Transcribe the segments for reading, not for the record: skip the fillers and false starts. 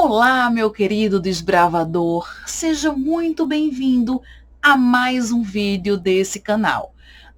Olá, meu querido desbravador, seja muito bem-vindo a mais um vídeo desse canal.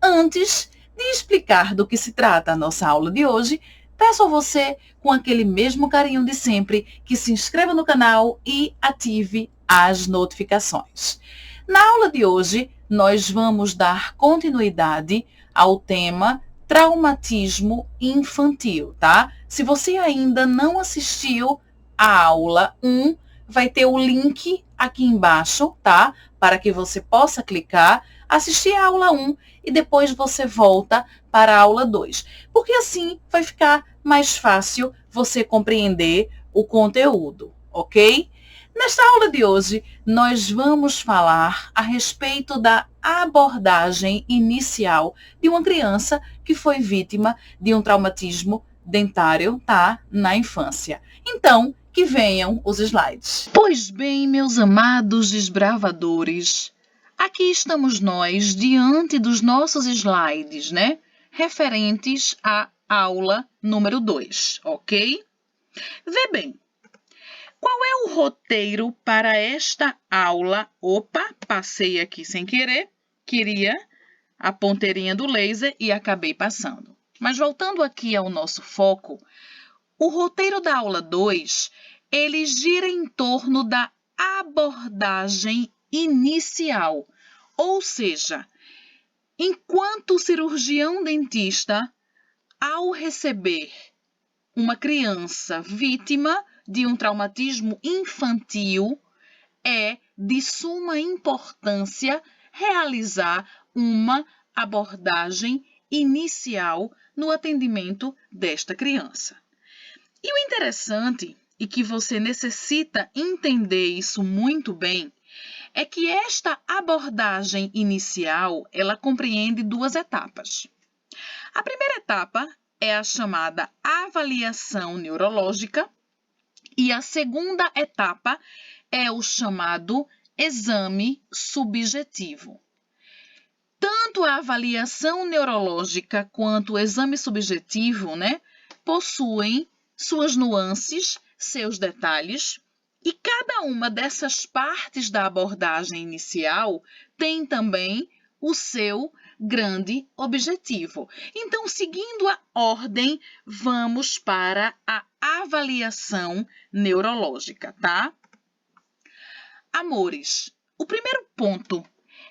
Antes de explicar do que se trata a nossa aula de hoje, peço a você, com aquele mesmo carinho de sempre, que se inscreva no canal e ative as notificações. Na aula de hoje, nós vamos dar continuidade ao tema traumatismo infantil, tá? Se você ainda não assistiu a aula 1, vai ter o link aqui embaixo, tá? Para que você possa clicar, assistir a aula 1 e depois você volta para a aula 2. Porque assim vai ficar mais fácil você compreender o conteúdo, ok? Nesta aula de hoje, nós vamos falar a respeito da abordagem inicial de uma criança que foi vítima de um traumatismo dentário, tá? Na infância. Então, que venham os slides. Pois bem, meus amados desbravadores, aqui estamos nós diante dos nossos slides, né? Referentes à aula número 2, ok? Vê bem, qual é o roteiro para esta aula? Opa, passei aqui sem querer, queria a ponteirinha do laser e acabei passando. Mas voltando aqui ao nosso foco, o roteiro da aula 2, ele gira em torno da abordagem inicial, ou seja, enquanto o cirurgião dentista, ao receber uma criança vítima de um traumatismo infantil, é de suma importância realizar uma abordagem inicial no atendimento desta criança. E o interessante, e que você necessita entender isso muito bem, é que esta abordagem inicial, ela compreende duas etapas. A primeira etapa é a chamada avaliação neurológica e a segunda etapa é o chamado exame subjetivo. Tanto a avaliação neurológica quanto o exame subjetivo, né, possuem suas nuances, seus detalhes, e cada uma dessas partes da abordagem inicial tem também o seu grande objetivo. Então, seguindo a ordem, vamos para a avaliação neurológica, tá? Amores, o primeiro ponto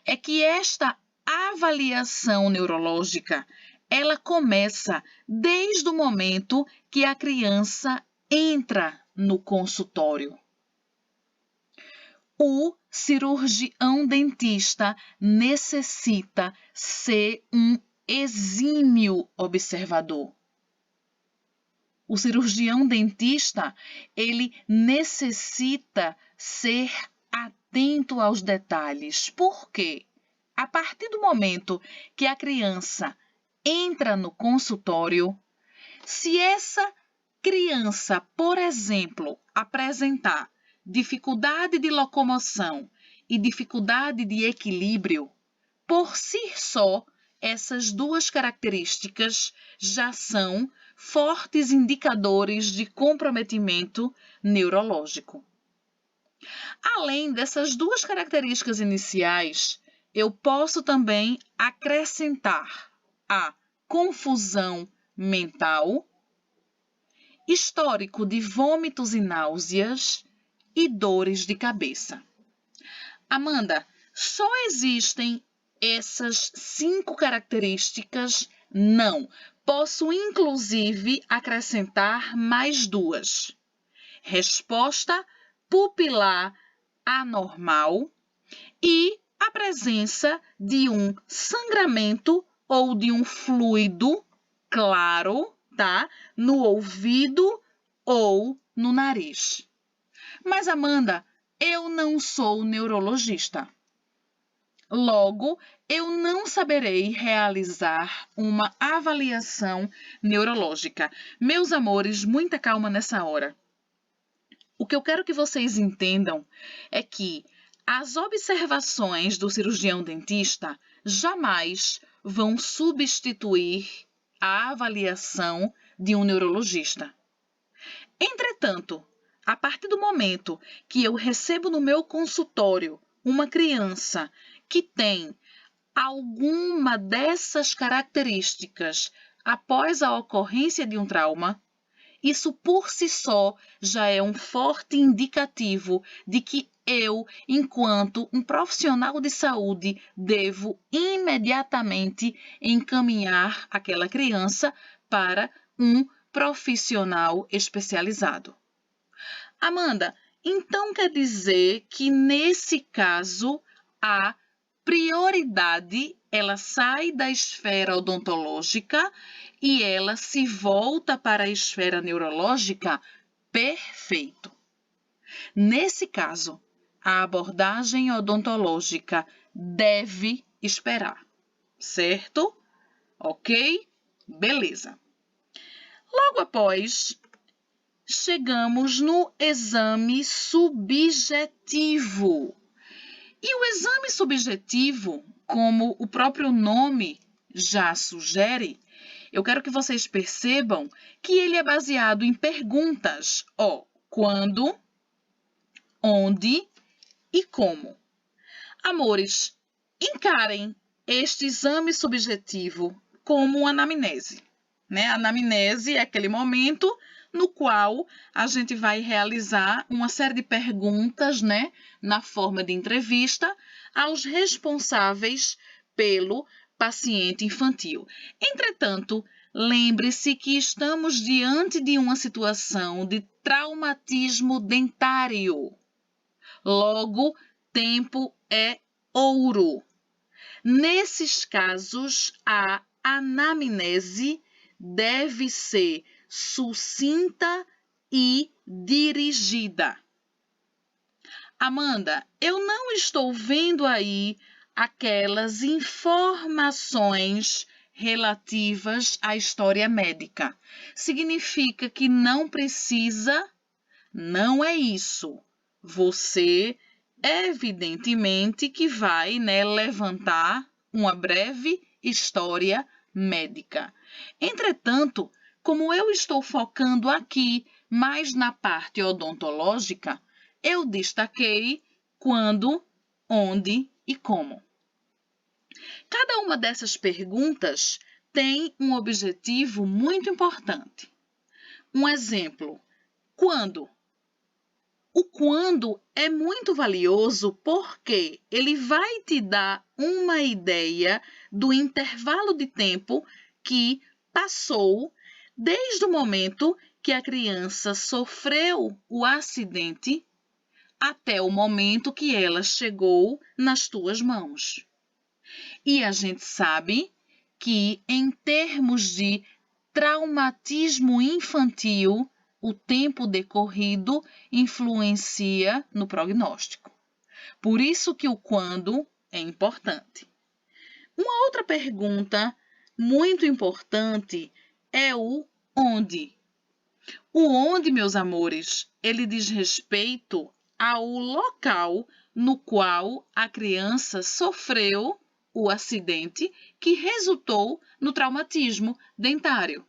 é que esta avaliação neurológica, ela começa desde o momento que a criança entra no consultório. O cirurgião dentista necessita ser um exímio observador. O cirurgião dentista, ele necessita ser atento aos detalhes. Por quê? A partir do momento que a criança entra no consultório, se essa criança, por exemplo, apresentar dificuldade de locomoção e dificuldade de equilíbrio, por si só, essas duas características já são fortes indicadores de comprometimento neurológico. Além dessas duas características iniciais, eu posso também acrescentar a confusão mental, histórico de vômitos e náuseas e dores de cabeça. Amanda, só existem essas 5 características? Não. Posso, inclusive, acrescentar mais 2. Resposta pupilar anormal e a presença de um sangramento ou de um fluido claro, tá? No ouvido ou no nariz. Mas, Amanda, eu não sou neurologista. Logo, eu não saberei realizar uma avaliação neurológica. Meus amores, muita calma nessa hora. O que eu quero que vocês entendam é que as observações do cirurgião dentista jamais vão substituir a avaliação de um neurologista. Entretanto, A partir do momento que eu recebo no meu consultório uma criança que tem alguma dessas características após a ocorrência de um trauma, isso por si só já é um forte indicativo de que eu, enquanto um profissional de saúde, devo imediatamente encaminhar aquela criança para um profissional especializado. Amanda, então quer dizer que nesse caso a prioridade ela sai da esfera odontológica e ela se volta para a esfera neurológica? Perfeito. Nesse caso, a abordagem odontológica deve esperar, certo? Ok? Beleza. Logo após, chegamos no exame subjetivo. E o exame subjetivo, como o próprio nome já sugere, eu quero que vocês percebam que ele é baseado em perguntas, quando, onde e como. Amores, encarem este exame subjetivo como uma anamnese, né? A anamnese é aquele momento no qual a gente vai realizar uma série de perguntas, né, na forma de entrevista aos responsáveis pelo paciente infantil. Entretanto, lembre-se que estamos diante de uma situação de traumatismo dentário. Logo, tempo é ouro. Nesses casos, a anamnese deve ser sucinta e dirigida. Amanda, eu não estou vendo aí aquelas informações relativas à história médica. Significa que não precisa? Não é isso. Você, evidentemente, que vai, levantar uma breve história médica. Entretanto, como eu estou focando aqui mais na parte odontológica, eu destaquei quando, onde e como. Cada uma dessas perguntas tem um objetivo muito importante. Um exemplo, quando? O quando é muito valioso porque ele vai te dar uma ideia do intervalo de tempo que passou desde o momento que a criança sofreu o acidente até o momento que ela chegou nas tuas mãos. E a gente sabe que, em termos de traumatismo infantil, o tempo decorrido influencia no prognóstico. Por isso que o quando é importante. Uma outra pergunta muito importante é o onde. O onde, meus amores, ele diz respeito ao local no qual a criança sofreu o acidente que resultou no traumatismo dentário.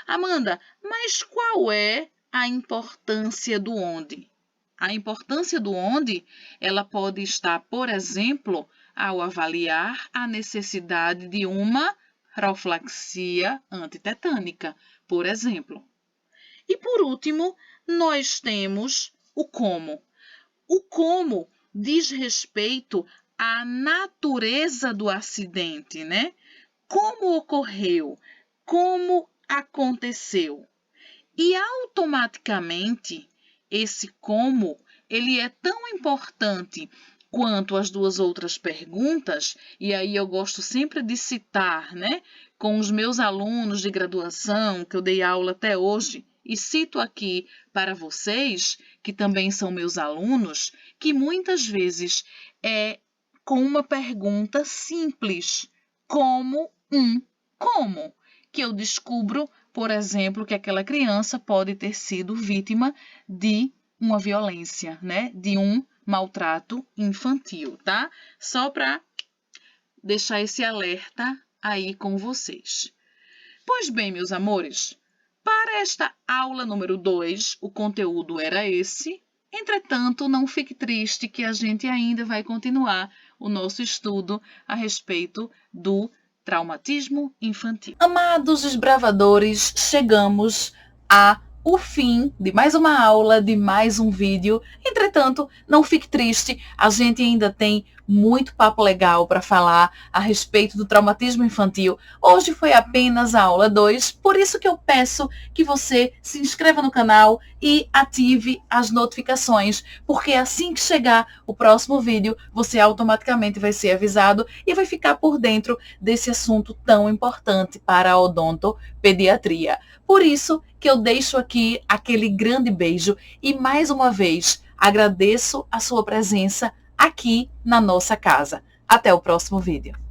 Amanda, mas qual é a importância do onde? A importância do onde, ela pode estar, por exemplo, ao avaliar a necessidade de uma profilaxia antitetânica, por exemplo. E por último, nós temos o como. O como diz respeito à natureza do acidente, né? Como ocorreu? Como aconteceu? E automaticamente esse como, ele é tão importante quanto as duas outras perguntas, e aí eu gosto sempre de citar, né, com os meus alunos de graduação, que eu dei aula até hoje, e cito aqui para vocês, que também são meus alunos, que muitas vezes é com uma pergunta simples, como que eu descubro, por exemplo, que aquela criança pode ter sido vítima de uma violência, né? De um maltrato infantil, tá? Só para deixar esse alerta aí com vocês. Pois bem, meus amores, Para esta aula número 2, o conteúdo era esse. Entretanto, não fique triste que a gente ainda vai continuar o nosso estudo a respeito do traumatismo infantil. Amados desbravadores, chegamos ao fim de mais uma aula, de mais um vídeo. Entretanto, não fique triste, a gente ainda tem muito papo legal para falar a respeito do traumatismo infantil. Hoje foi apenas a aula 2, por isso que eu peço que você se inscreva no canal e ative as notificações, porque assim que chegar o próximo vídeo, você automaticamente vai ser avisado e vai ficar por dentro desse assunto tão importante para a odontopediatria. Por isso que eu deixo aqui aquele grande beijo e mais uma vez agradeço a sua presença aqui na nossa casa. Até o próximo vídeo.